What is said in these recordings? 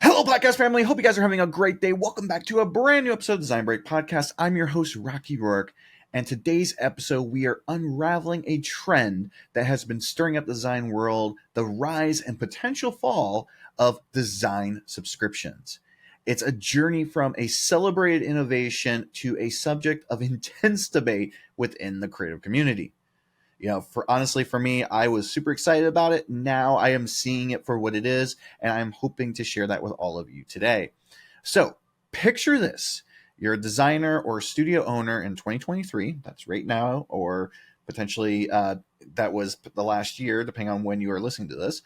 Hello, podcast family. Hope you guys are having a great day. Welcome back to a brand new episode of Design Break Podcast. I'm your host, Roark, and today's episode, we are unraveling a trend that has been stirring up the design world, the rise and potential fall of design subscriptions. It's a journey from a celebrated innovation to a subject of intense debate within the creative community. For me, I was super excited about it. Now I am seeing it for what it is, and I'm hoping to share that with all of you today. So picture this. You're a designer or a studio owner in 2023. That's right now, or potentially that was the last year, depending on when you are listening to this.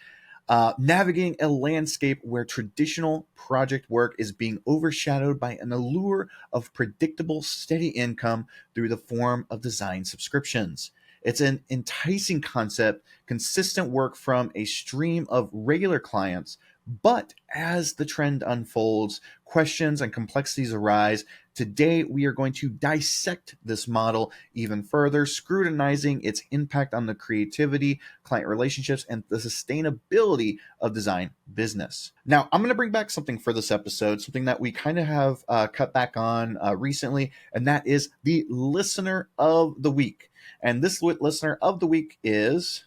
Navigating a landscape where traditional project work is being overshadowed by an allure of predictable, steady income through the form of design subscriptions. It's an enticing concept, consistent work from a stream of regular clients. But as the trend unfolds, questions and complexities arise. Today, we are going to dissect this model even further, scrutinizing its impact on the creativity, client relationships, and the sustainability of design business. Now, I'm going to bring back something for this episode, something that we kind of have cut back on recently, and that is the listener of the week. And this listener of the week is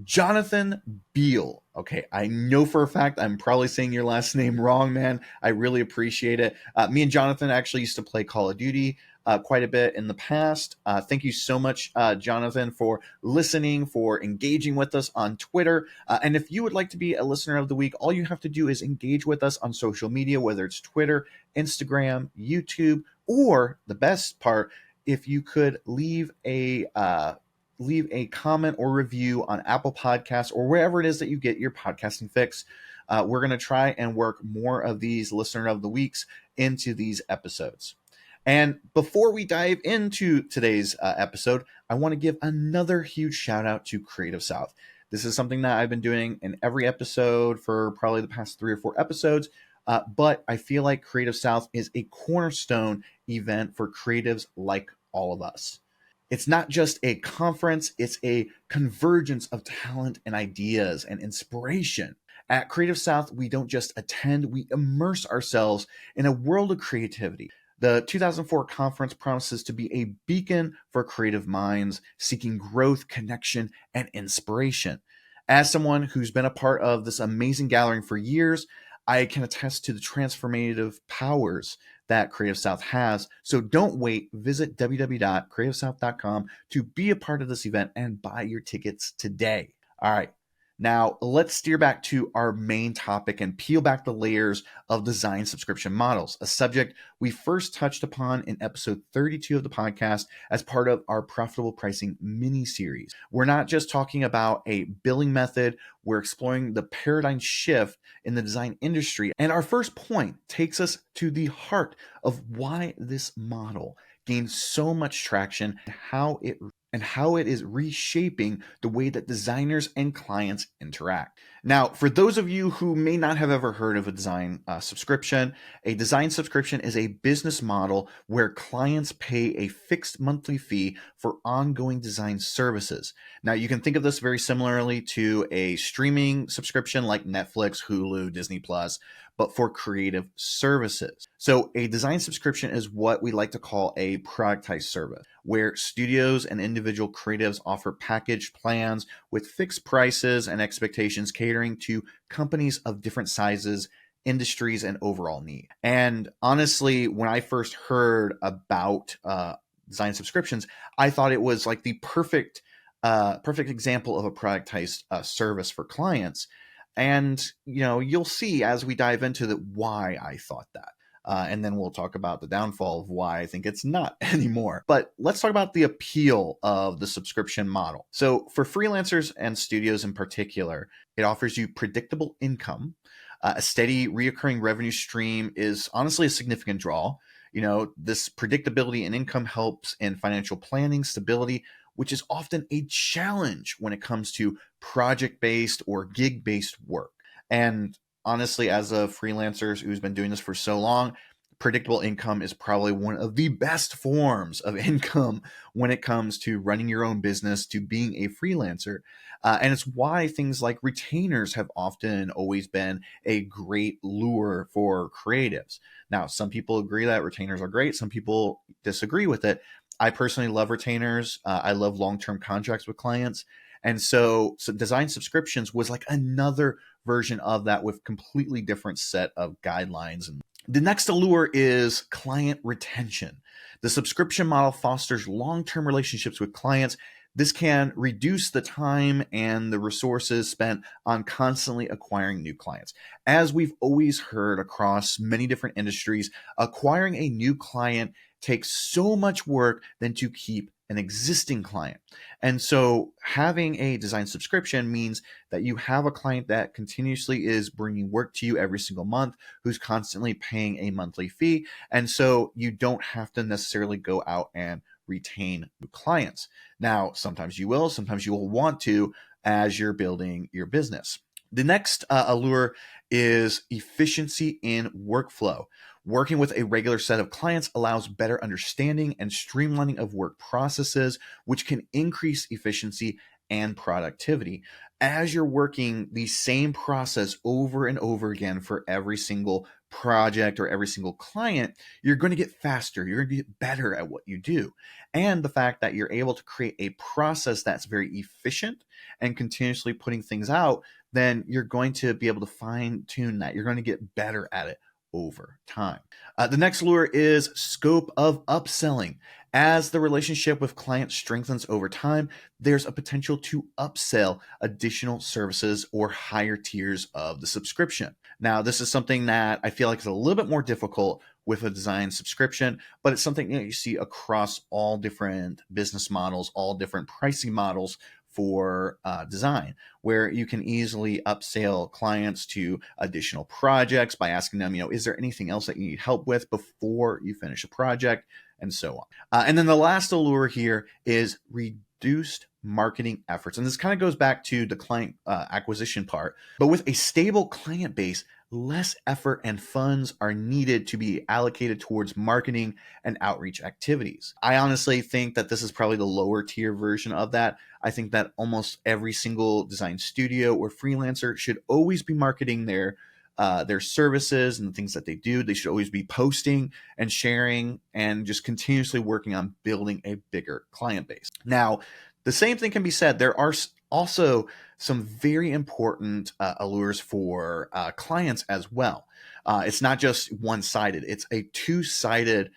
Jonathan Beal. Okay, I know for a fact I'm probably saying your last name wrong, man. I really appreciate it. Me and Jonathan actually used to play Call of Duty quite a bit in the past. Thank you so much, Jonathan, for listening, for engaging with us on Twitter. And if you would like to be a listener of the week, all you have to do is engage with us on social media, whether it's Twitter, Instagram, YouTube, or the best part, if you could leave a comment or review on Apple Podcasts or wherever it is that you get your podcasting fix. We're going to try and work more of these listener of the weeks into these episodes. And before we dive into today's episode, I want to give another huge shout out to Creative South. This is something that I've been doing in every episode for probably the past 3 or 4 episodes. But I feel like Creative South is a cornerstone event for creatives like all of us. It's not just a conference, it's a convergence of talent and ideas and inspiration. At Creative South, we don't just attend, we immerse ourselves in a world of creativity. The 2004 conference promises to be a beacon for creative minds seeking growth, connection, and inspiration. As someone who's been a part of this amazing gathering for years, I can attest to the transformative powers that Creative South has. So don't wait. Visit www.creativesouth.com to be a part of this event and buy your tickets today. All right. Now, let's steer back to our main topic and peel back the layers of design subscription models, a subject we first touched upon in episode 32 of the podcast as part of our profitable pricing mini-series. We're not just talking about a billing method, we're exploring the paradigm shift in the design industry. And our first point takes us to the heart of why this model gained so much traction and how it is reshaping the way that designers and clients interact. Now, for those of you who may not have ever heard of a design subscription, a design subscription is a business model where clients pay a fixed monthly fee for ongoing design services. Now, you can think of this very similarly to a streaming subscription like Netflix, Hulu, Disney Plus, but for creative services. So a design subscription is what we like to call a productized service, where studios and individual creatives offer package plans with fixed prices and expectations catering to companies of different sizes, industries, and overall need. And honestly, when I first heard about design subscriptions, I thought it was like the perfect example of a productized service for clients. And, you'll see as we dive into why I thought that. And then we'll talk about the downfall of why I think it's not anymore. But let's talk about the appeal of the subscription model. So for freelancers and studios in particular, it offers you predictable income. A steady reoccurring revenue stream is honestly a significant draw. This predictability in income helps in financial planning, stability, which is often a challenge when it comes to project-based or gig-based work. And honestly, as a freelancer who's been doing this for so long, Predictable income is probably one of the best forms of income when it comes to running your own business, to being a freelancer. And it's why things like retainers have often always been a great lure for creatives. Now, some people agree that retainers are great, some people disagree with it. I personally love retainers. I love long-term contracts with clients. And so design subscriptions was like another version of that with completely different set of guidelines. And the next allure is client retention. The subscription model fosters long-term relationships with clients. This can reduce the time and the resources spent on constantly acquiring new clients. As we've always heard across many different industries, acquiring a new client takes so much work than to keep an existing client. And so having a design subscription means that you have a client that continuously is bringing work to you every single month, who's constantly paying a monthly fee. And so you don't have to necessarily go out and retain new clients. Now, sometimes you will want to as you're building your business. The next allure is efficiency in workflow. Working with a regular set of clients allows better understanding and streamlining of work processes, which can increase efficiency and productivity. As you're working the same process over and over again for every single project or every single client, you're going to get faster. You're going to get better at what you do. And the fact that you're able to create a process that's very efficient and continuously putting things out, then you're going to be able to fine tune that. You're going to get better at it over time. The next lure is scope of upselling. As the relationship with clients strengthens over time, there's a potential to upsell additional services or higher tiers of the subscription. Now, this is something that I feel like is a little bit more difficult with a design subscription, but it's something you see across all different business models, all different pricing models for design, where you can easily upsell clients to additional projects by asking them, is there anything else that you need help with before you finish a project, and so on. And then the last allure here is reduced marketing efforts. And this kind of goes back to the client acquisition part, but with a stable client base, less effort and funds are needed to be allocated towards marketing and outreach activities. I honestly think that this is probably the lower tier version of that. I think that almost every single design studio or freelancer should always be marketing their services and the things that they do. They should always be posting and sharing and just continuously working on building a bigger client base. Now, the same thing can be said. There are also some very important allures for clients as well. It's not just one-sided. It's a two-sided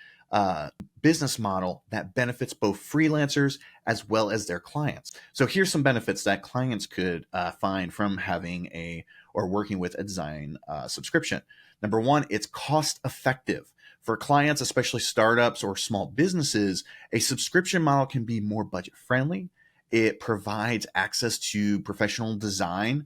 business model that benefits both freelancers as well as their clients. So here's some benefits that clients could find from having or working with a design subscription. Number one, it's cost effective. For clients, especially startups or small businesses, a subscription model can be more budget friendly. It provides access to professional design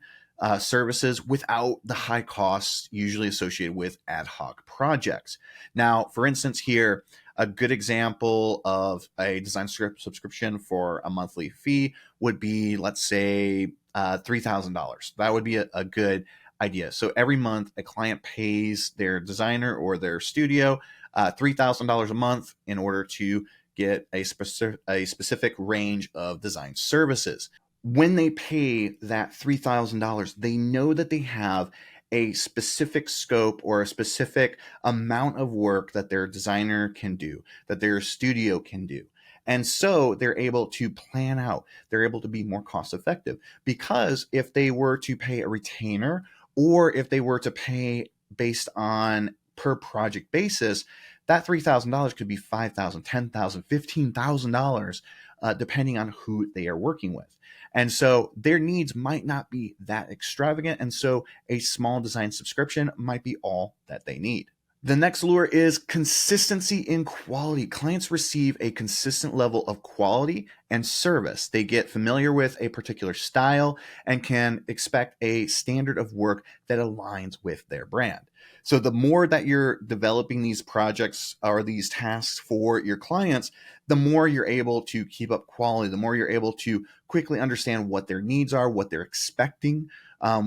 services without the high costs usually associated with ad hoc projects. Now, for instance, here, a good example of a design subscription for a monthly fee would be, let's say, $3,000. That would be a good idea. So every month, a client pays their designer or their studio $3,000 a month in order to get a specific range of design services. When they pay that $3,000, they know that they have a specific scope or a specific amount of work that their designer can do, that their studio can do. And so they're able to plan out, they're able to be more cost effective, because if they were to pay a retainer or if they were to pay based on per project basis, that $3,000 could be $5,000, $10,000, $15,000, depending on who they are working with. And so their needs might not be that extravagant. And so a small design subscription might be all that they need. The next lure is consistency in quality. Clients receive a consistent level of quality and service. They get familiar with a particular style and can expect a standard of work that aligns with their brand. So the more that you're developing these projects or these tasks for your clients, the more you're able to keep up quality, the more you're able to quickly understand what their needs are, what they're expecting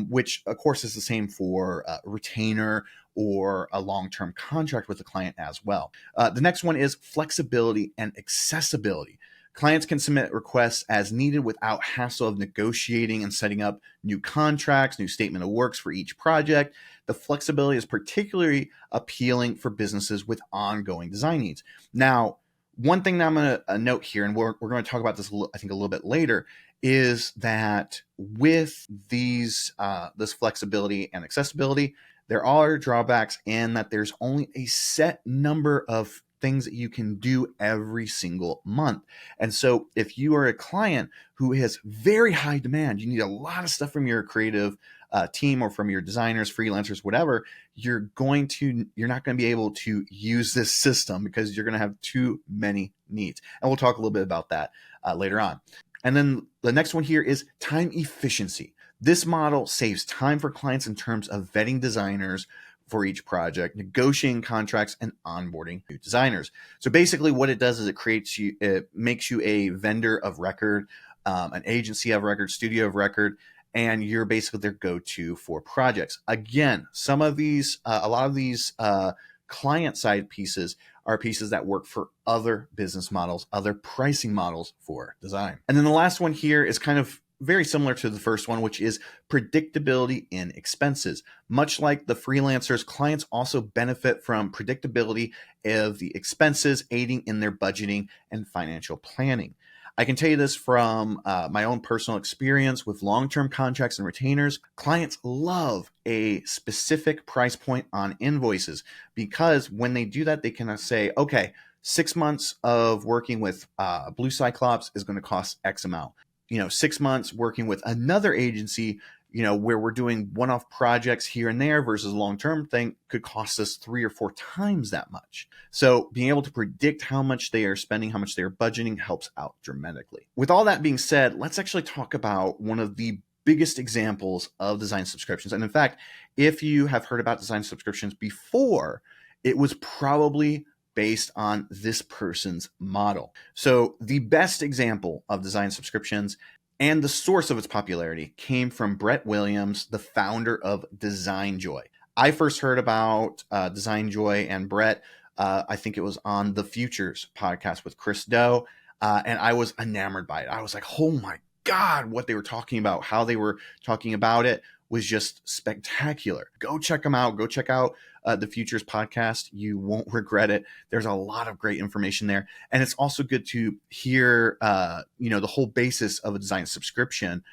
which of course is the same for retainer or a long-term contract with the client as well. The next one is flexibility and accessibility. Clients can submit requests as needed without hassle of negotiating and setting up new contracts, new statement of works for each project. The flexibility is particularly appealing for businesses with ongoing design needs. Now, one thing that I'm going to note here, and we're going to talk about this, I think, a little bit later, is that with these this flexibility and accessibility, there are drawbacks in that there's only a set number of things that you can do every single month. And so if you are a client who has very high demand, you need a lot of stuff from your creative team or from your designers, freelancers, whatever, you're not going to be able to use this system because you're going to have too many needs. And we'll talk a little bit about that later on. And then the next one here is time efficiency. This model saves time for clients in terms of vetting designers for each project, negotiating contracts, and onboarding new designers. So basically what it does is it makes you a vendor of record, an agency of record, studio of record, and you're basically their go-to for projects. Again, a lot of these client side pieces are pieces that work for other business models, other pricing models for design. And then the last one here is kind of very similar to the first one, which is predictability in expenses. Much like the freelancers, clients also benefit from predictability of the expenses, aiding in their budgeting and financial planning. I can tell you this from my own personal experience with long-term contracts and retainers. Clients love a specific price point on invoices because when they do that, they can say, okay, 6 months of working with Blue Cyclops is going to cost X amount. 6 months working with another agency, where we're doing one-off projects here and there versus a long-term thing could cost us 3 or 4 times that much. So being able to predict how much they are spending, how much they are budgeting helps out dramatically. With all that being said, let's actually talk about one of the biggest examples of design subscriptions. And in fact, if you have heard about design subscriptions before, it was probably based on this person's model. So the best example of design subscriptions and the source of its popularity came from Brett Williams, the founder of Design Joy. I first heard about Design Joy and Brett, I think it was on the Futures podcast with Chris Do, and I was enamored by it. I was like, oh my God, what they were talking about, how they were talking about it was just spectacular. Go check them out. Go check out the Futures podcast. You won't regret it. There's a lot of great information there. And it's also good to hear, the whole basis of a design subscription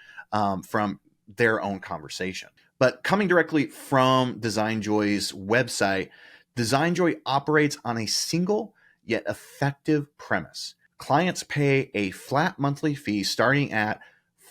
from their own conversation. But coming directly from Design Joy's website, Design Joy operates on a single yet effective premise. Clients pay a flat monthly fee starting at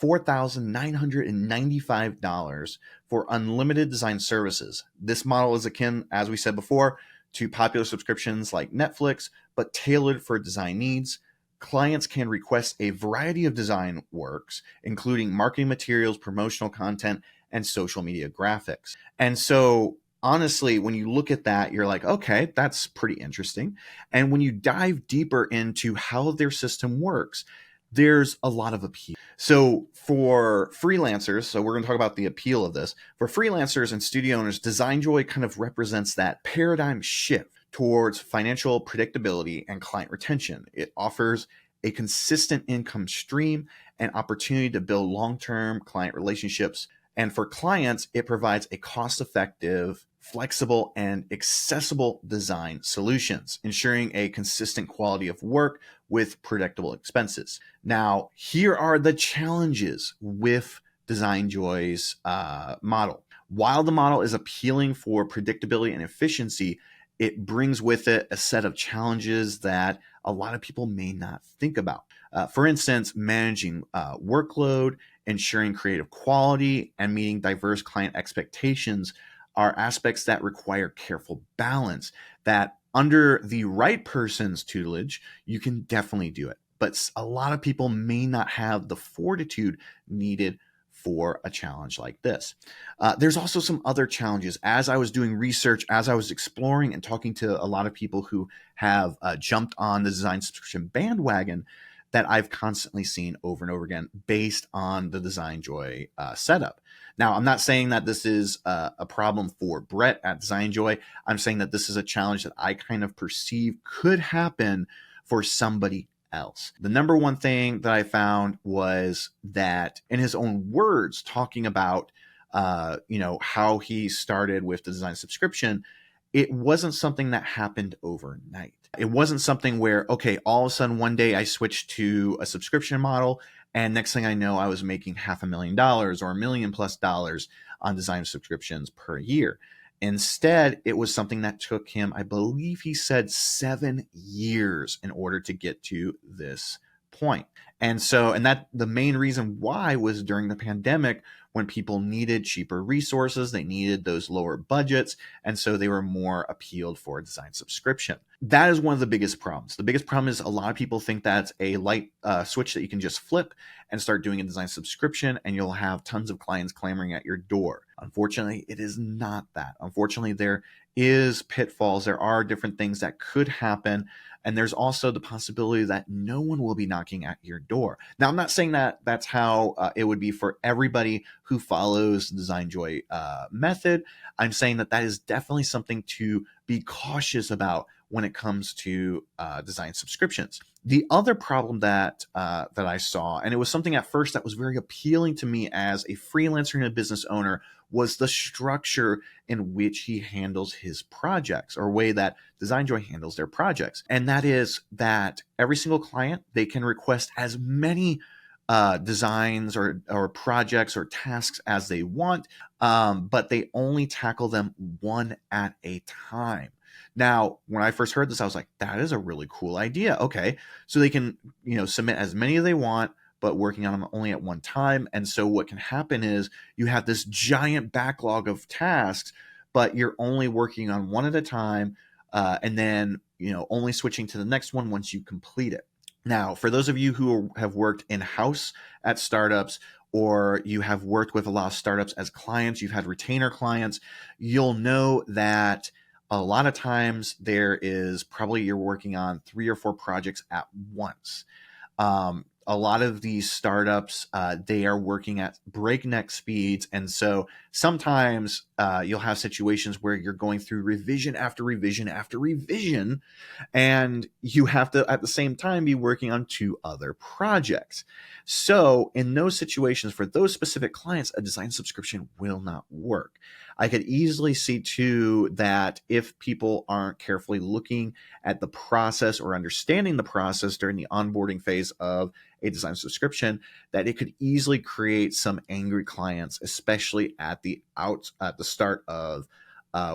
$4,995 for unlimited design services. This model is akin, as we said before, to popular subscriptions like Netflix, but tailored for design needs. Clients can request a variety of design works, including marketing materials, promotional content, and social media graphics. And so honestly, when you look at that, you're like, okay, that's pretty interesting. And when you dive deeper into how their system works, there's a lot of appeal. So for freelancers, so we're going to talk about the appeal of this. For freelancers and studio owners, Design Joy kind of represents that paradigm shift towards financial predictability and client retention. It offers a consistent income stream and opportunity to build long-term client relationships. And for clients, it provides a cost-effective, flexible, and accessible design solutions, ensuring a consistent quality of work with predictable expenses. Now, here are the challenges with Design Joy's model. While the model is appealing for predictability and efficiency, it brings with it a set of challenges that a lot of people may not think about. For instance, managing workload, ensuring creative quality, and meeting diverse client expectations are aspects that require careful balance that under the right person's tutelage, you can definitely do it. But a lot of people may not have the fortitude needed for a challenge like this. There's also some other challenges. As I was doing research, as I was exploring and talking to a lot of people who have jumped on the design subscription bandwagon, that I've constantly seen over and over again based on the Design Joy setup. Now, I'm not saying that this is a problem for Brett at Design Joy. I'm saying that this is a challenge that I kind of perceive could happen for somebody else. The number one thing that I found was that, in his own words, talking about how he started with the design subscription, it wasn't something that happened overnight. It wasn't something where, okay, all of a sudden one day I switched to a subscription model, and next thing I know, I was making $500,000 or $1 million+ on design subscriptions per year. Instead, it was something that took him, I believe he said, 7 years in order to get to this point. And that the main reason why was during the pandemic, when people needed cheaper resources, they needed those lower budgets, and so they were more appealed for a design subscription. That is one of the biggest problems. The biggest problem is a lot of people think that's a light switch that you can just flip and start doing a design subscription, and you'll have tons of clients clamoring at your door. Unfortunately, it is not that. Unfortunately, there is pitfalls. There are different things that could happen. And there's also the possibility that no one will be knocking at your door. Now, I'm not saying that that's how it would be for everybody who follows the Design Joy method. I'm saying that that is definitely something to be cautious about when it comes to design subscriptions. The other problem that I saw, and it was something at first that was very appealing to me as a freelancer and a business owner, was the structure in which he handles his projects, or way that Design Joy handles their projects. And that is that every single client, they can request as many designs or projects or tasks as they want, but they only tackle them one at a time. Now, when I first heard this, I was like, that is a really cool idea. Okay, so they can, submit as many as they want, but working on them only at one time. And so what can happen is you have this giant backlog of tasks, but you're only working on one at a time, and then, only switching to the next one once you complete it. Now, for those of you who have worked in-house at startups, or you have worked with a lot of startups as clients, you've had retainer clients, you'll know that a lot of times there is probably you're working on 3 or 4 projects at once. A lot of these startups, they are working at breakneck speeds. And so sometimes you'll have situations where you're going through revision after revision after revision, and you have to, at the same time, be working on 2 other projects. So in those situations, for those specific clients, a design subscription will not work. I could easily see too that if people aren't carefully looking at the process or understanding the process during the onboarding phase of a design subscription, that it could easily create some angry clients, especially at the start of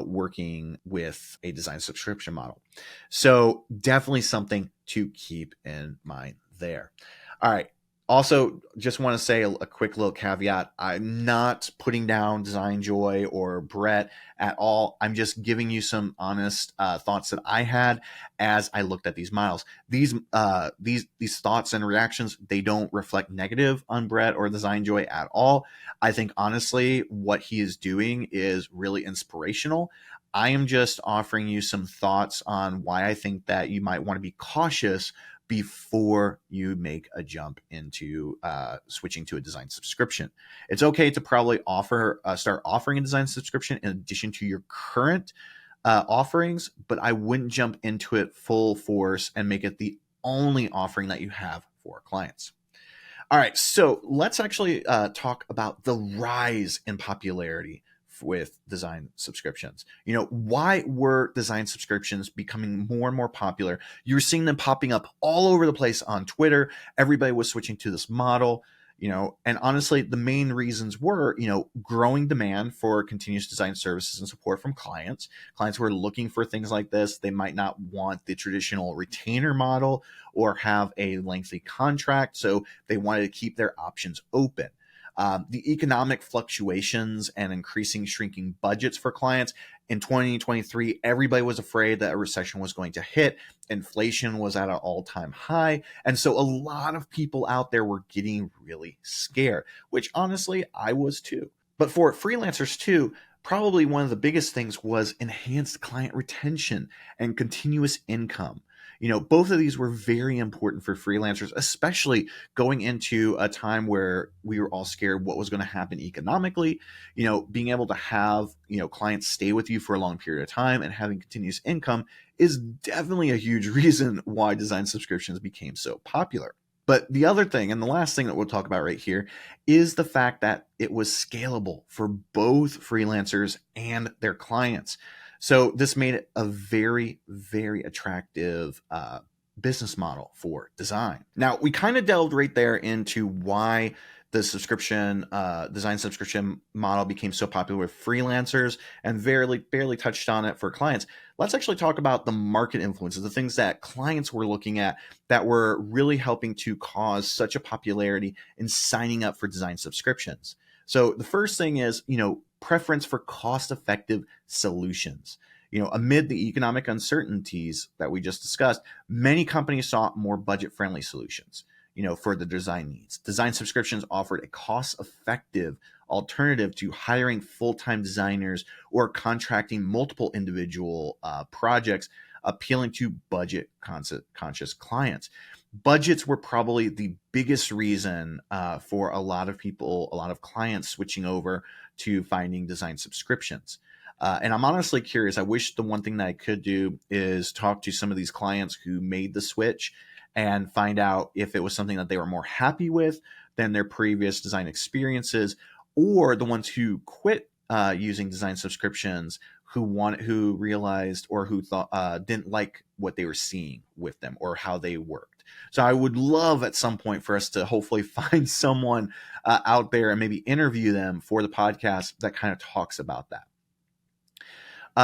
working with a design subscription model. So definitely something to keep in mind there. All right. Also, just want to say a quick little caveat. I'm not putting down Design Joy or Brett at all. I'm just giving you some honest thoughts that I had as I looked at these models. These thoughts and reactions, they don't reflect negative on Brett or Design Joy at all. I think honestly, what he is doing is really inspirational. I am just offering you some thoughts on why I think that you might want to be cautious before you make a jump into switching to a design subscription. It's okay to probably start offering a design subscription in addition to your current offerings, but I wouldn't jump into it full force and make it the only offering that you have for clients. All right, so let's actually talk about the rise in popularity with design subscriptions. Why were design subscriptions becoming more and more popular? You were seeing them popping up all over the place on Twitter. Everybody was switching to this model, and honestly, the main reasons were, growing demand for continuous design services and support from clients. Clients who are looking for things like this. They might not want the traditional retainer model or have a lengthy contract, so they wanted to keep their options open. The economic fluctuations and shrinking budgets for clients. In 2023, everybody was afraid that a recession was going to hit. Inflation was at an all-time high. And so a lot of people out there were getting really scared, which honestly, I was too. But for freelancers too, probably one of the biggest things was enhanced client retention and continuous income. Both of these were very important for freelancers, especially going into a time where we were all scared what was going to happen economically. Being able to have, clients stay with you for a long period of time and having continuous income is definitely a huge reason why design subscriptions became so popular. But the other thing, and the last thing that we'll talk about right here, is the fact that it was scalable for both freelancers and their clients. So this made it a very, very attractive business model for design. Now, we kind of delved right there into why the design subscription model became so popular with freelancers, and barely touched on it for clients. Let's actually talk about the market influences, the things that clients were looking at that were really helping to cause such a popularity in signing up for design subscriptions. So the first thing is, preference for cost-effective solutions. Amid the economic uncertainties that we just discussed, many companies sought more budget-friendly solutions, for the design needs. Design subscriptions offered a cost-effective alternative to hiring full-time designers or contracting multiple individual projects, appealing to budget-conscious clients. Budgets were probably the biggest reason for a lot of clients switching over to finding design subscriptions. And I'm honestly curious. I wish the one thing that I could do is talk to some of these clients who made the switch and find out if it was something that they were more happy with than their previous design experiences, or the ones who quit using design subscriptions, who realized or who thought didn't like what they were seeing with them or how they worked. So I would love at some point for us to hopefully find someone out there and maybe interview them for the podcast that kind of talks about that.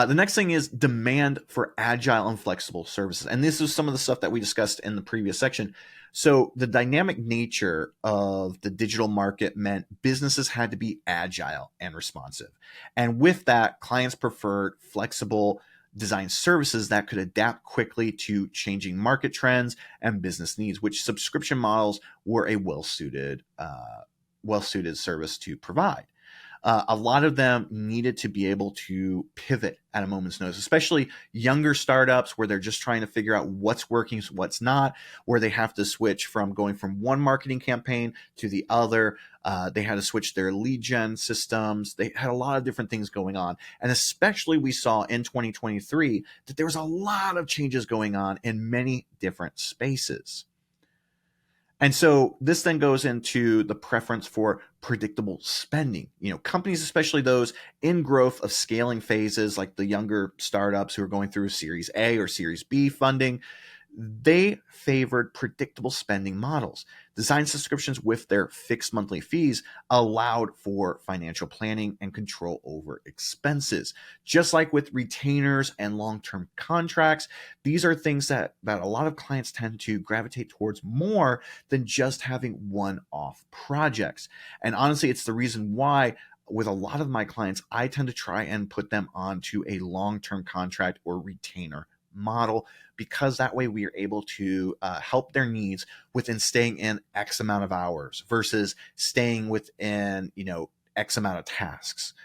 The next thing is demand for agile and flexible services. And this is some of the stuff that we discussed in the previous section. So the dynamic nature of the digital market meant businesses had to be agile and responsive. And with that, clients preferred flexible design services that could adapt quickly to changing market trends and business needs, which subscription models were a well-suited service to provide. A lot of them needed to be able to pivot at a moment's notice, especially younger startups where they're just trying to figure out what's working, what's not, where they have to switch from going from one marketing campaign to the other. They had to switch their lead gen systems. They had a lot of different things going on. And especially we saw in 2023 that there was a lot of changes going on in many different spaces. And so this then goes into the preference for predictable spending. Companies, especially those in growth of scaling phases, like the younger startups who are going through Series A or Series B funding, they favored predictable spending models. Design subscriptions with their fixed monthly fees allowed for financial planning and control over expenses. Just like with retainers and long-term contracts, these are things that a lot of clients tend to gravitate towards more than just having one-off projects. And honestly, it's the reason why with a lot of my clients, I tend to try and put them onto a long-term contract or retainer model, because that way we are able to help their needs within staying in X amount of hours versus staying within, X amount of tasks.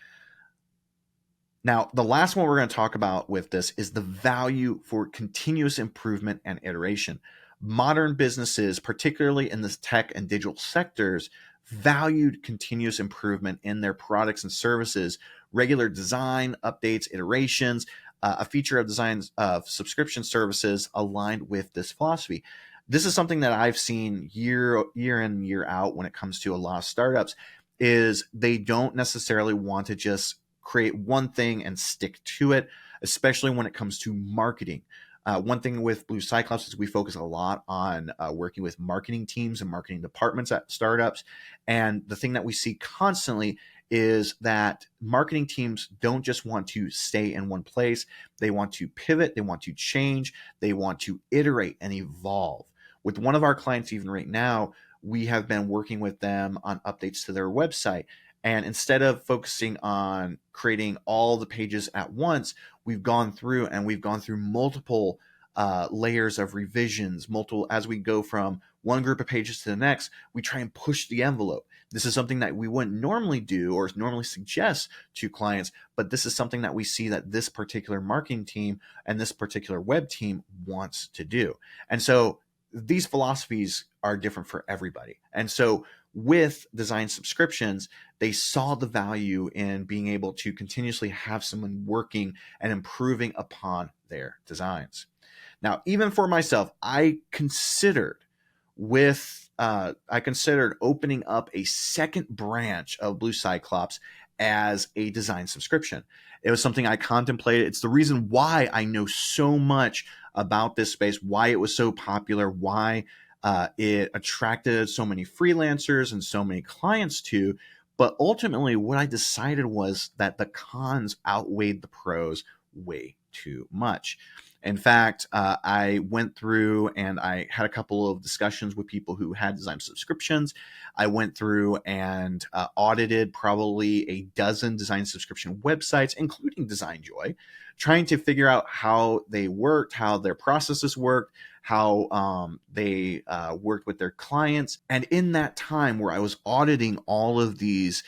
Now, the last one we're going to talk about with this is the value for continuous improvement and iteration. Modern businesses, particularly in the tech and digital sectors, valued continuous improvement in their products and services, regular design updates, iterations. A feature of design of subscription services aligned with this philosophy. This is something that I've seen year in, year out when it comes to a lot of startups, is they don't necessarily want to just create one thing and stick to it, especially when it comes to marketing. One thing with Blue Cyclops is we focus a lot on working with marketing teams and marketing departments at startups. And the thing that we see constantly is that marketing teams don't just want to stay in one place. They want to pivot. They want to change. They want to iterate and evolve. With one of our clients, even right now, we have been working with them on updates to their website. And instead of focusing on creating all the pages at once, we've gone through multiple layers of revisions, as we go from one group of pages to the next, we try and push the envelope. This is something that we wouldn't normally do or normally suggest to clients, but this is something that we see that this particular marketing team and this particular web team wants to do. And so these philosophies are different for everybody. And so with design subscriptions, they saw the value in being able to continuously have someone working and improving upon their designs. Now, even for myself, I considered opening up a second branch of Blue Cyclops as a design subscription. It was something I contemplated. It's the reason why I know so much about this space, why it was so popular, why it attracted so many freelancers and so many clients to. But ultimately, what I decided was that the cons outweighed the pros way too much. In fact, I went through and I had a couple of discussions with people who had design subscriptions. I went through and audited probably a dozen design subscription websites, including DesignJoy, trying to figure out how they worked, how their processes worked, how they worked with their clients. And in that time where I was auditing all of these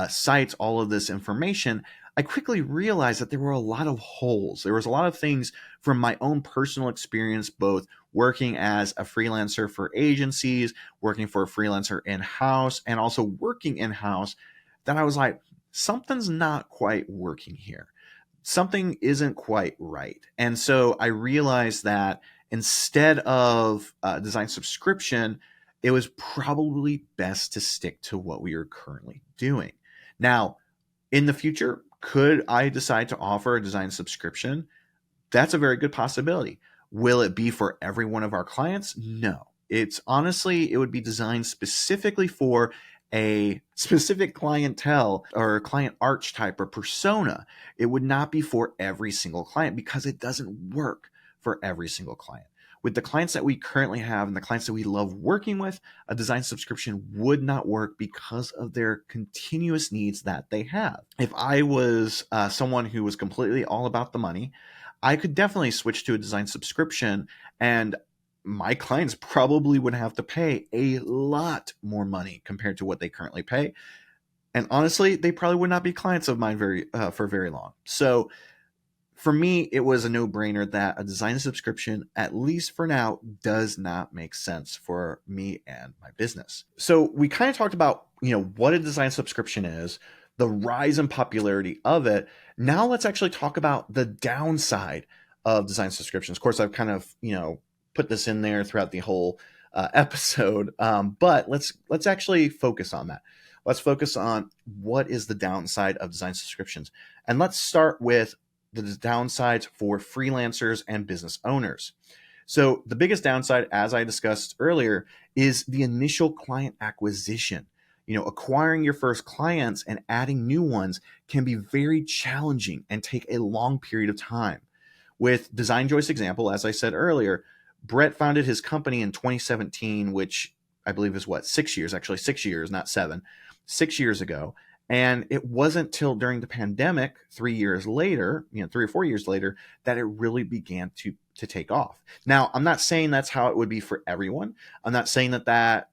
sites, all of this information, I quickly realized that there were a lot of holes. There was a lot of things from my own personal experience, both working as a freelancer for agencies, working for a freelancer in-house, and also working in-house, that I was like, something's not quite working here. Something isn't quite right. And so I realized that instead of design subscription, it was probably best to stick to what we are currently doing. Now, in the future, could I decide to offer a design subscription? That's a very good possibility. Will it be for every one of our clients? No. It's honestly, it would be designed specifically for a specific clientele or client archetype or persona. It would not be for every single client because it doesn't work for every single client. With the clients that we currently have and the clients that we love working with, a design subscription would not work because of their continuous needs that they have. If I was someone who was completely all about the money, I could definitely switch to a design subscription, and my clients probably would have to pay a lot more money compared to what they currently pay. And honestly, they probably would not be clients of mine for very long. So for me, it was a no-brainer that a design subscription, at least for now, does not make sense for me and my business. So we kind of talked about, what a design subscription is, the rise in popularity of it. Now let's actually talk about the downside of design subscriptions. Of course, I've kind of, put this in there throughout the whole episode, but let's actually focus on that. Let's focus on what is the downside of design subscriptions. And let's start with the downsides for freelancers and business owners. So the biggest downside, as I discussed earlier, is the initial client acquisition. Acquiring your first clients and adding new ones can be very challenging and take a long period of time. With DesignJoy's example, as I said earlier, Brett founded his company in 2017, which I believe is 6 years, actually 6 years, not 7, 6 years ago. And it wasn't till during the pandemic, 3 years later, 3 or 4 years later, that it really began to take off. Now, I'm not saying that's how it would be for everyone. I'm not saying that that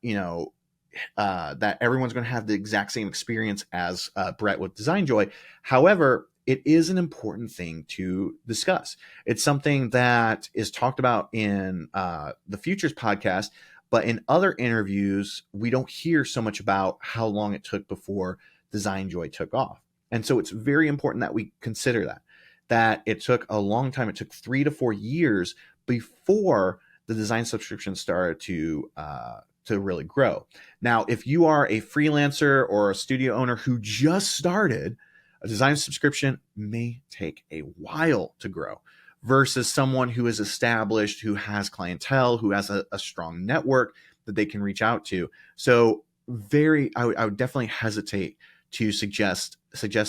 everyone's going to have the exact same experience as Brett with DesignJoy. However, it is an important thing to discuss. It's something that is talked about in the Futures podcast, but in other interviews, we don't hear so much about how long it took before DesignJoy took off. And so it's very important that we consider that it took a long time. It took 3 to 4 years before the design subscription started to really grow. Now, if you are a freelancer or a studio owner who just started, a design subscription may take a while to grow versus someone who is established, who has clientele, who has a strong network that they can reach out to. So I would definitely hesitate to suggest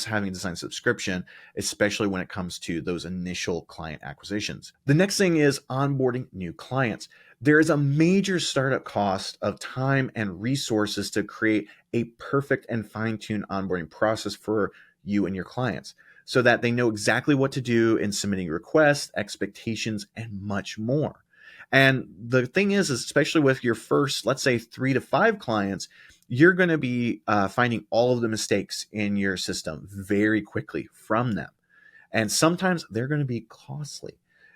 having a design subscription, especially when it comes to those initial client acquisitions. The next thing is onboarding new clients. There is a major startup cost of time and resources to create a perfect and fine-tuned onboarding process for you and your clients so that they know exactly what to do in submitting requests, expectations, and much more. And the thing is especially with your first, let's say 3 to 5 clients, you're going to be finding all of the mistakes in your system very quickly from them. And sometimes they're going to be costly,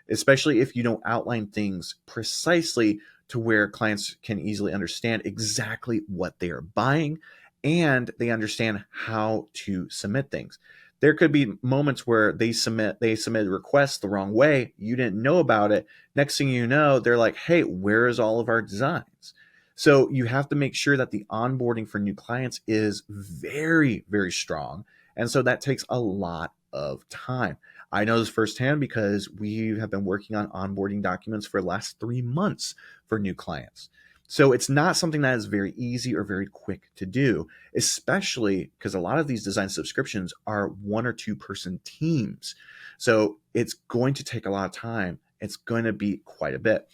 especially if you don't outline things precisely to where clients can easily understand exactly what they are buying and they understand how to submit things. There could be moments where they submit requests the wrong way. You didn't know about it. Next thing you know, they're like, "Hey, where is all of our designs?" So you have to make sure that the onboarding for new clients is very, very strong. And so that takes a lot of time. I know this firsthand because we have been working on onboarding documents for the last 3 months for new clients. So it's not something that is very easy or very quick to do, especially because a lot of these design subscriptions are 1 or 2 person teams. So it's going to take a lot of time. It's going to be quite a bit.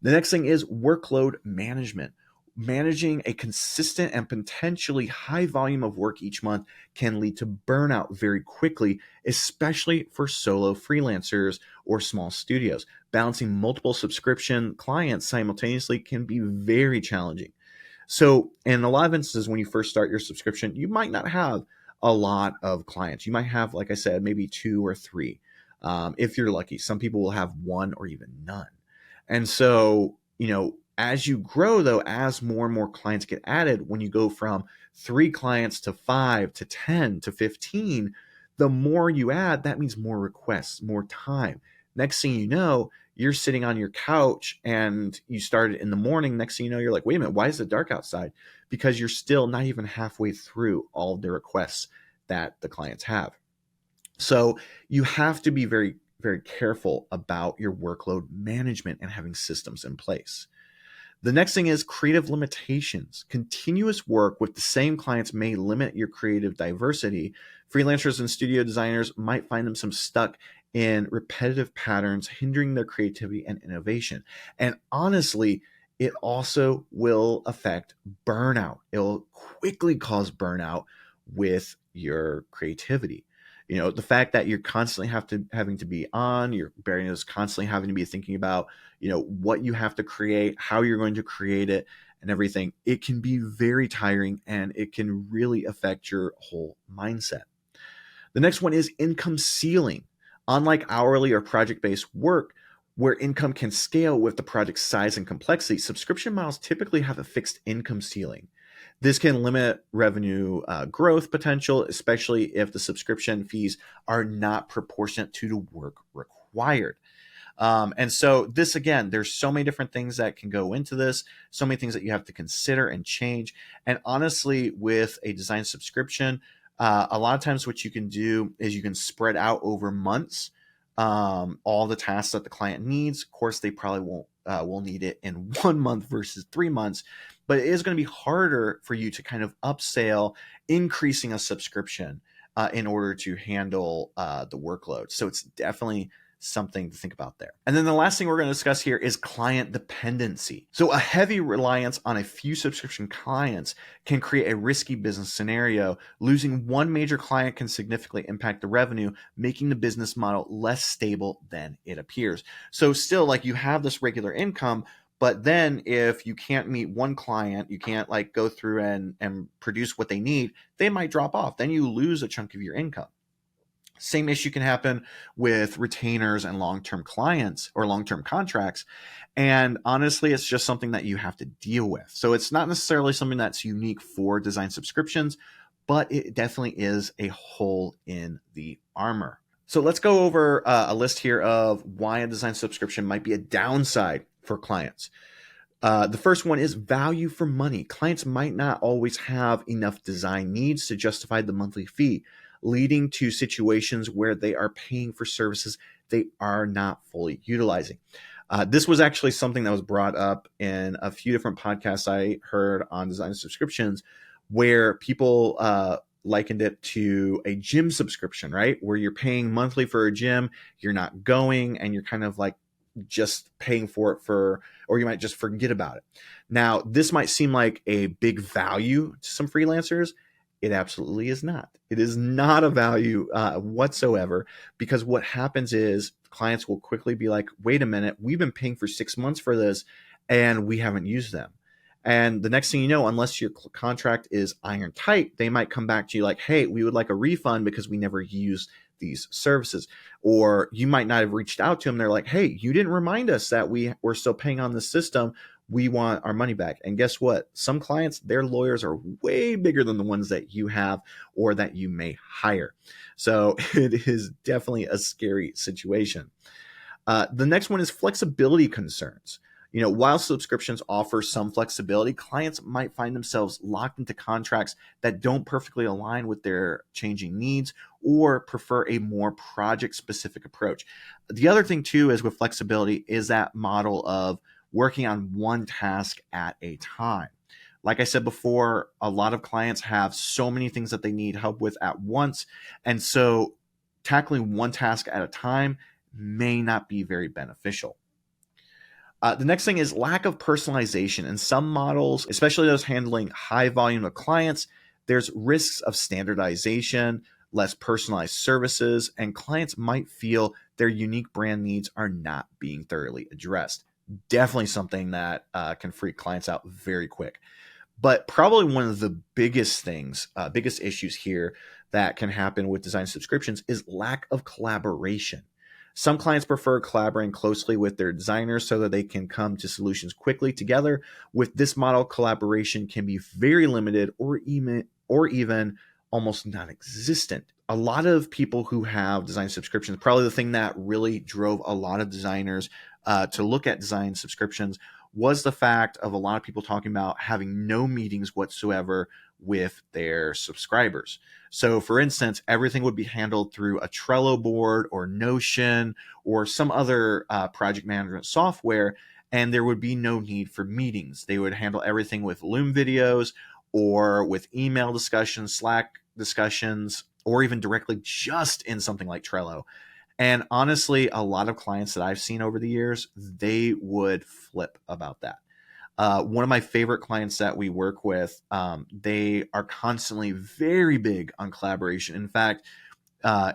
The next thing is workload management. Managing a consistent and potentially high volume of work each month can lead to burnout very quickly, especially for solo freelancers or small studios. Balancing multiple subscription clients simultaneously can be very challenging. So, in a lot of instances, when you first start your subscription, you might not have a lot of clients. You might have, like I said, maybe 2 or 3. If you're lucky, some people will have one or even none. And so, as you grow, though, as more and more clients get added, when you go from 3 clients to 5 to 10 to 15, the more you add, that means more requests, more time. Next thing you know, you're sitting on your couch and you started in the morning. Next thing you know, you're like, wait a minute, why is it dark outside? Because you're still not even halfway through all of the requests that the clients have. So you have to be very, very careful about your workload management and having systems in place. The next thing is creative limitations. Continuous work with the same clients may limit your creative diversity. Freelancers and studio designers might find themselves stuck in repetitive patterns, hindering their creativity and innovation. And honestly, it also will affect burnout. It'll quickly cause burnout with your creativity. The fact that you're constantly having to be on, your brain is constantly having to be thinking about what you have to create, how you're going to create it, and everything. It can be very tiring and it can really affect your whole mindset. The next one is income ceiling. Unlike hourly or project-based work, where income can scale with the project's size and complexity, subscription models typically have a fixed income ceiling. This can limit revenue growth potential, especially if the subscription fees are not proportionate to the work required. And so this, again, there's so many different things that can go into this, so many things that you have to consider and change. And honestly, with a design subscription, a lot of times what you can do is you can spread out over months all the tasks that the client needs. Of course, they probably will need it in 1 month versus 3 months, but it is going to be harder for you to kind of upsell, increasing a subscription in order to handle the workload. So it's definitely something to think about there. And then the last thing we're going to discuss here is client dependency. So a heavy reliance on a few subscription clients can create a risky business scenario. Losing one major client can significantly impact the revenue, making the business model less stable than it appears. So still, like, you have this regular income, but then if you can't meet one client, you can't like go through and produce what they need, they might drop off. Then you lose a chunk of your income. Same issue can happen with retainers and long-term clients or long-term contracts. And honestly, it's just something that you have to deal with. So it's not necessarily something that's unique for design subscriptions, but it definitely is a hole in the armor. So let's go over a list here of why a design subscription might be a downside for clients. The first one is value for money. Clients might not always have enough design needs to justify the monthly fee, leading to situations where they are paying for services they are not fully utilizing. This was actually something that was brought up in a few different podcasts I heard on design subscriptions, where people likened it to a gym subscription, right? Where you're paying monthly for a gym, you're not going, and you're kind of like just paying for it or you might just forget about it. Now, this might seem like a big value to some freelancers. It absolutely is not. It is not a value whatsoever, because what happens is clients will quickly be like, wait a minute, we've been paying for 6 months for this and we haven't used them. And the next thing you know, unless your contract is iron tight, they might come back to you like, hey, we would like a refund because we never used these services. Or you might not have reached out to them. They're like, hey, you didn't remind us that we were still paying on the system. We want our money back. And guess what? Some clients, their lawyers are way bigger than the ones that you have or that you may hire. So it is definitely a scary situation. The next one is flexibility concerns. While subscriptions offer some flexibility, clients might find themselves locked into contracts that don't perfectly align with their changing needs or prefer a more project-specific approach. The other thing too is with flexibility is that model of working on one task at a time. Like I said before, a lot of clients have so many things that they need help with at once. And so tackling one task at a time may not be very beneficial. The next thing is lack of personalization. In some models, especially those handling high volume of clients, there's risks of standardization, less personalized services, and clients might feel their unique brand needs are not being thoroughly addressed. Definitely something that can freak clients out very quick. But probably one of the biggest things, biggest issues here that can happen with design subscriptions is lack of collaboration. Some clients prefer collaborating closely with their designers so that they can come to solutions quickly together. With this model, collaboration can be very limited or even almost non-existent. A lot of people who have design subscriptions, probably the thing that really drove a lot of designers to look at design subscriptions was the fact of a lot of people talking about having no meetings whatsoever with their subscribers. So for instance, everything would be handled through a Trello board or Notion or some other project management software, and there would be no need for meetings. They would handle everything with Loom videos or with email discussions, Slack discussions, or even directly just in something like Trello. And honestly, a lot of clients that I've seen over the years, they would flip about that. One of my favorite clients that we work with, they are constantly very big on collaboration. In fact,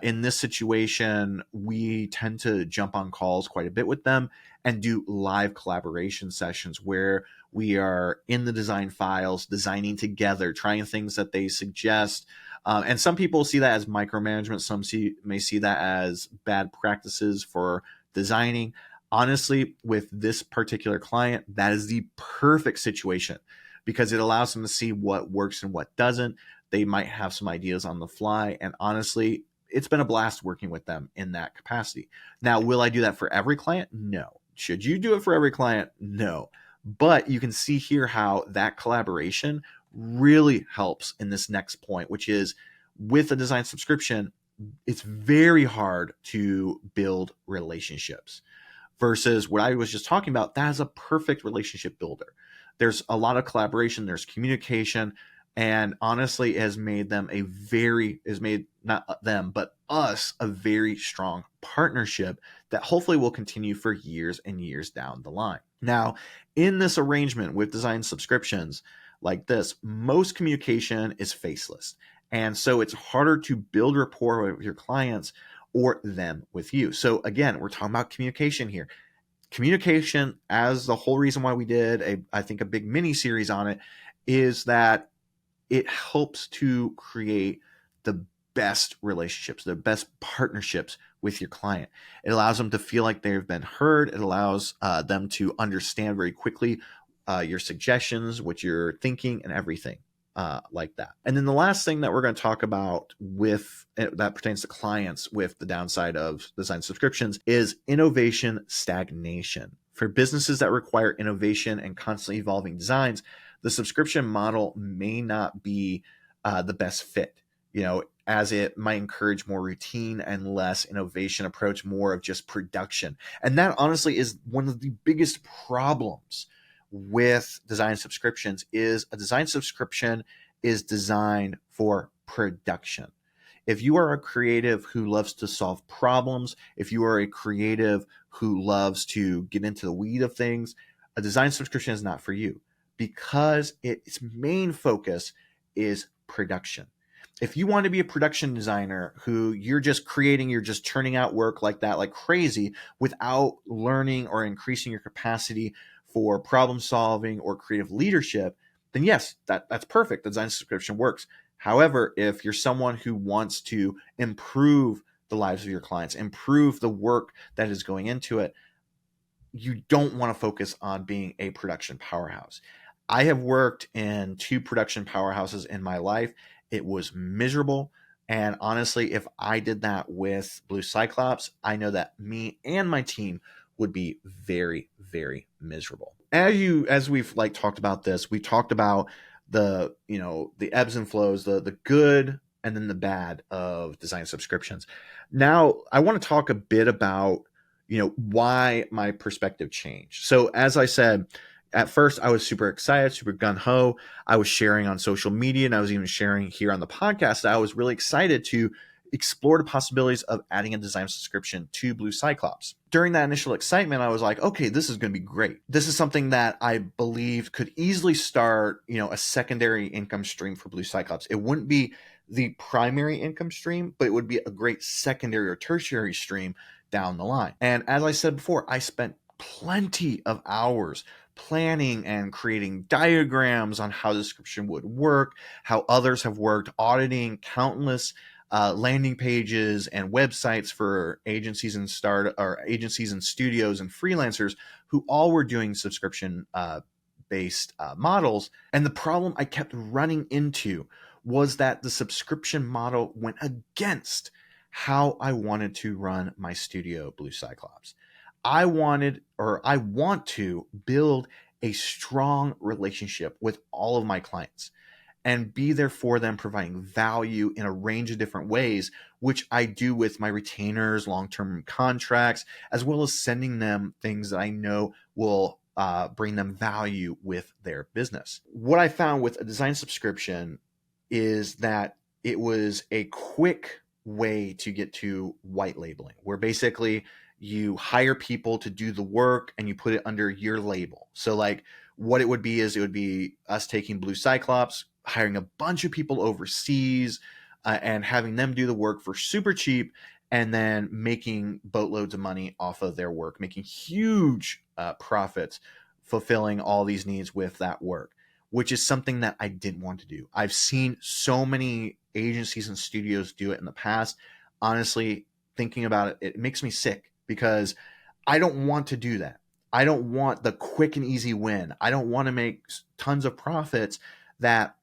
in this situation, we tend to jump on calls quite a bit with them and do live collaboration sessions where we are in the design files, designing together, trying things that they suggest. And some people see that as micromanagement. Some may see that as bad practices for designing. Honestly, with this particular client, that is the perfect situation because it allows them to see what works and what doesn't. They might have some ideas on the fly. And honestly, it's been a blast working with them in that capacity. Now, will I do that for every client? No. Should you do it for every client? No. But you can see here how that collaboration really helps in this next point, which is with a design subscription, it's very hard to build relationships versus what I was just talking about. That is a perfect relationship builder. There's a lot of collaboration, there's communication, and honestly has made not them, but us a very strong partnership that hopefully will continue for years and years down the line. Now, in this arrangement with design subscriptions like this, most communication is faceless. And so it's harder to build rapport with your clients or them with you. So again, we're talking about communication here. Communication, as the whole reason why we did I think a big mini series on it, is that it helps to create the best relationships, the best partnerships with your client. It allows them to feel like they've been heard. It allows them to understand very quickly your suggestions, what you're thinking, and everything like that. And then the last thing that we're going to talk about with that pertains to clients with the downside of design subscriptions is innovation stagnation. For businesses that require innovation and constantly evolving designs, the subscription model may not be the best fit, as it might encourage more routine and less innovation approach, more of just production. And that honestly is one of the biggest problems with design subscriptions. Is a design subscription is designed for production. If you are a creative who loves to solve problems, if you are a creative who loves to get into the weed of things, a design subscription is not for you because its main focus is production. If you want to be a production designer who you're just creating, you're just churning out work like that, like crazy, without learning or increasing your capacity for problem solving or creative leadership, then yes, that's perfect. The design subscription works. However, if you're someone who wants to improve the lives of your clients, improve the work that is going into it, you don't want to focus on being a production powerhouse. I have worked in 2 production powerhouses in my life. It was miserable. And honestly, if I did that with Blue Cyclops, I know that me and my team would be very, very miserable. As we've like talked about this, we talked about the ebbs and flows, the good and then the bad of design subscriptions. Now, I want to talk a bit about why my perspective changed. So as I said, at first I was super excited, super gung-ho. I was sharing on social media, and I was even sharing here on the podcast that I was really excited to explore the possibilities of adding a design subscription to Blue Cyclops. During that initial excitement, I was like, okay, this is going to be great. This is something that I believed could easily start, a secondary income stream for Blue Cyclops. It wouldn't be the primary income stream, but it would be a great secondary or tertiary stream down the line. And as I said before, I spent plenty of hours planning and creating diagrams on how the subscription would work, how others have worked, auditing countless landing pages and websites for agencies and studios and freelancers who all were doing subscription based models. And the problem I kept running into was that the subscription model went against how I wanted to run my studio, Blue Cyclops. I want to build a strong relationship with all of my clients and be there for them, providing value in a range of different ways, which I do with my retainers, long-term contracts, as well as sending them things that I know will bring them value with their business. What I found with a design subscription is that it was a quick way to get to white labeling, where basically you hire people to do the work and you put it under your label. So like what it would be is it would be us taking Blue Cyclops, hiring a bunch of people overseas and having them do the work for super cheap, and then making boatloads of money off of their work, making huge profits, fulfilling all these needs with that work, which is something that I didn't want to do. I've seen so many agencies and studios do it in the past. Honestly, thinking about it, it makes me sick because I don't want to do that. I don't want the quick and easy win. I don't want to make tons of profits that,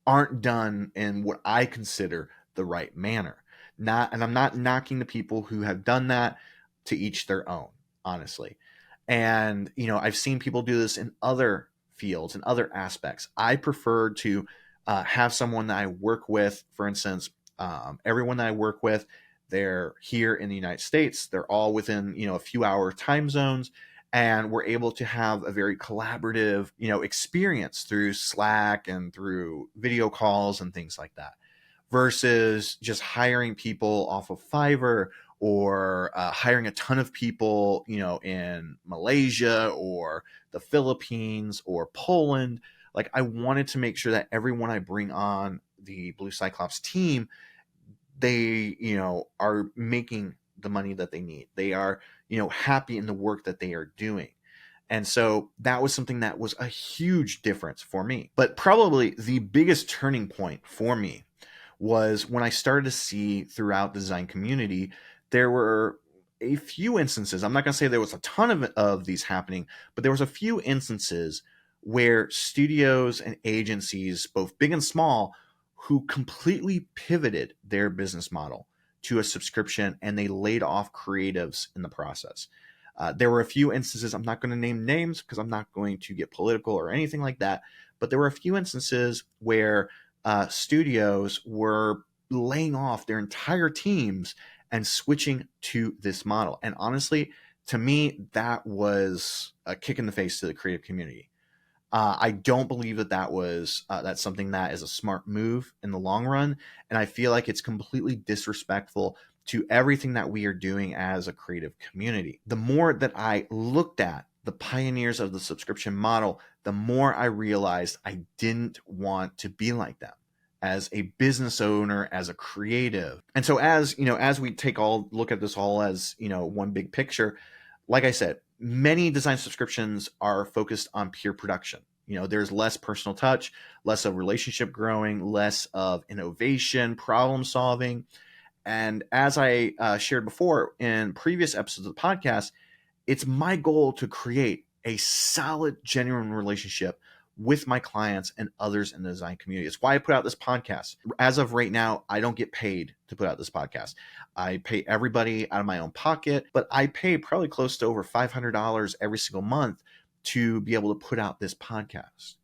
aren't done in what I consider the right manner. And I'm not knocking the people who have done that, to each their own, honestly. And, I've seen people do this in other fields and other aspects. I prefer to have someone that I work with, for instance, everyone that I work with, they're here in the United States. They're all within, a few hour time zones. And we're able to have a very collaborative, experience through Slack and through video calls and things like that, versus just hiring people off of Fiverr or hiring a ton of people, in Malaysia or the Philippines or Poland. Like, I wanted to make sure that everyone I bring on the Blue Cyclops team, they, are making the money that they need. They are, happy in the work that they are doing. And so that was something that was a huge difference for me. But probably the biggest turning point for me was when I started to see throughout the design community, there were a few instances. I'm not going to say there was a ton of these happening, but there was a few instances where studios and agencies, both big and small, who completely pivoted their business model to a subscription, and they laid off creatives in the process. There were a few instances, I'm not going to name names because I'm not going to get political or anything like that, but there were a few instances where studios were laying off their entire teams and switching to this model. And honestly, to me, that was a kick in the face to the creative community. I don't believe that's something that is a smart move in the long run. And I feel like it's completely disrespectful to everything that we are doing as a creative community. The more that I looked at the pioneers of the subscription model, the more I realized I didn't want to be like them as a business owner, as a creative. And so as we look at this all as, one big picture, like I said, many design subscriptions are focused on pure production. There's less personal touch, less of relationship growing, less of innovation, problem solving. And as I shared before in previous episodes of the podcast, it's my goal to create a solid, genuine relationship with my clients and others in the design community. It's why I put out this podcast. As of right now, I don't get paid to put out this podcast. I pay everybody out of my own pocket, but I pay probably close to over $500 every single month to be able to put out this podcast.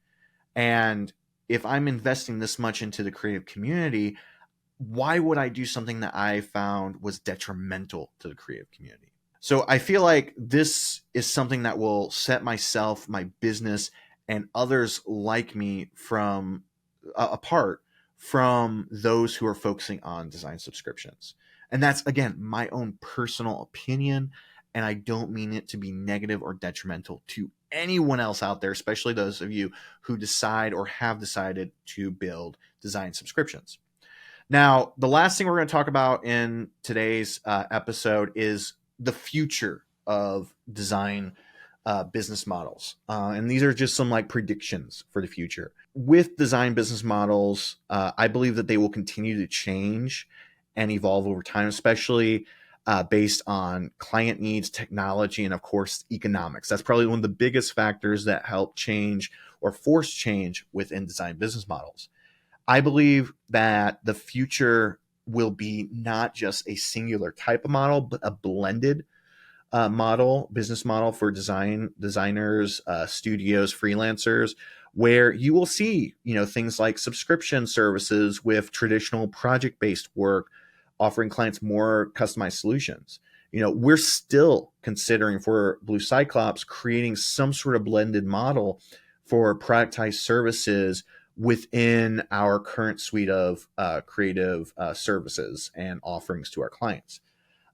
And if I'm investing this much into the creative community, why would I do something that I found was detrimental to the creative community? So I feel like this is something that will set myself, my business, and others like me from apart from those who are focusing on design subscriptions. And that's, again, my own personal opinion, and I don't mean it to be negative or detrimental to anyone else out there, especially those of you who decide or have decided to build design subscriptions. Now, the last thing we're going to talk about in today's episode is the future of design business models. And these are just some predictions for the future. With design business models, I believe that they will continue to change and evolve over time, especially based on client needs, technology, and of course, economics. That's probably one of the biggest factors that help change or force change within design business models. I believe that the future will be not just a singular type of model, but a blended business model for designers, studios, freelancers, where you will see, things like subscription services with traditional project-based work, offering clients more customized solutions. We're still considering for Blue Cyclops creating some sort of blended model for productized services within our current suite of creative services and offerings to our clients.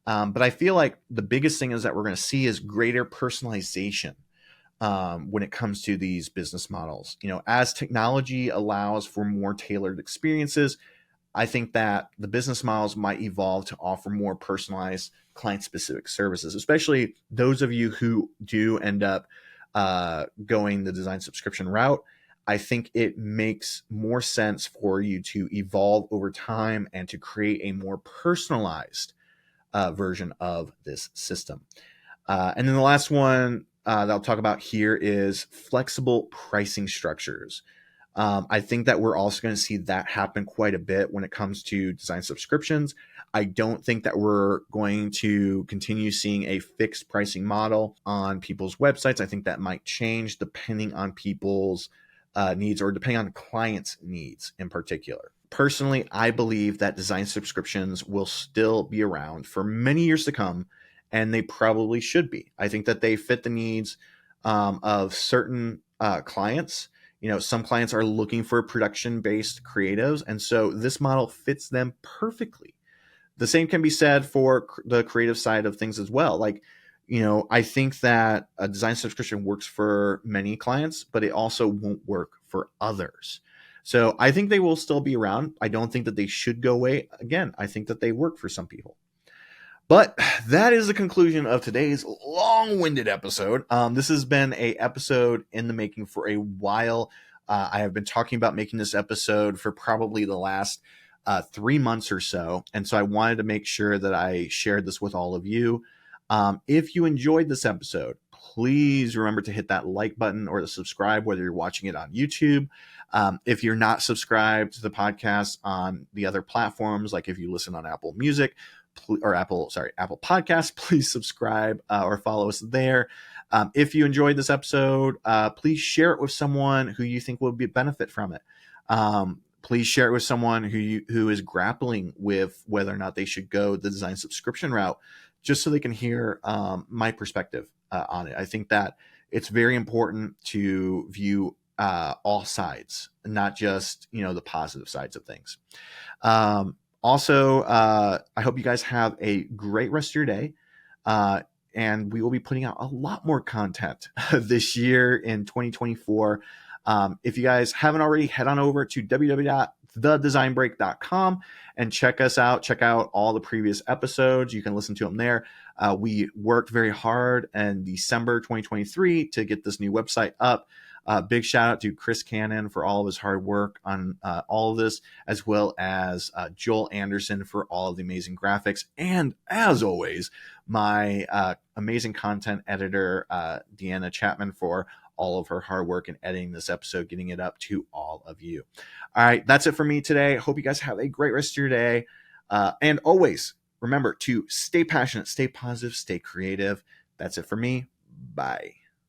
But I feel like the biggest thing is that we're going to see is greater personalization when it comes to these business models. As technology allows for more tailored experiences, I think that the business models might evolve to offer more personalized client-specific services, especially those of you who do end up going the design subscription route. I think it makes more sense for you to evolve over time and to create a more personalized version of this system. And then the last one that I'll talk about here is flexible pricing structures. I think that we're also going to see that happen quite a bit when it comes to design subscriptions. I don't think that we're going to continue seeing a fixed pricing model on people's websites. I think that might change depending on people's needs or depending on clients' needs in particular. Personally, I believe that design subscriptions will still be around for many years to come, and they probably should be. I think that they fit the needs of certain clients. Some clients are looking for production-based creatives, and so this model fits them perfectly. The same can be said for the creative side of things as well. I think that a design subscription works for many clients, but it also won't work for others. So I think they will still be around. I don't think that they should go away. Again, I think that they work for some people. But that is the conclusion of today's long-winded episode. This has been an episode in the making for a while. I have been talking about making this episode for probably the last 3 months or so. And so I wanted to make sure that I shared this with all of you. If you enjoyed this episode, please remember to hit that like button or to subscribe, whether you're watching it on YouTube. If you're not subscribed to the podcast on the other platforms, like if you listen on Apple Music or Apple Podcasts, please subscribe or follow us there. If you enjoyed this episode, please share it with someone who you think will benefit from it. Please share it with someone who is grappling with whether or not they should go the design subscription route, just so they can hear my perspective on it. I think that it's very important to view all sides, not just the positive sides of things. Also, I hope you guys have a great rest of your day. And we will be putting out a lot more content this year in 2024. If you guys haven't already, head on over to thedesignbreak.com and check us out. Check out all the previous episodes. You can listen to them there. We worked very hard in December 2023 to get this new website up. Big shout out to Chris Cannon for all of his hard work on all of this, as well as Joel Anderson for all of the amazing graphics. And as always, my amazing content editor, Deanna Chapman, for all of her hard work in editing this episode, getting it up to all of you. All right, that's it for me today. Hope you guys have a great rest of your day. And always remember to stay passionate, stay positive, stay creative. That's it for me. Bye.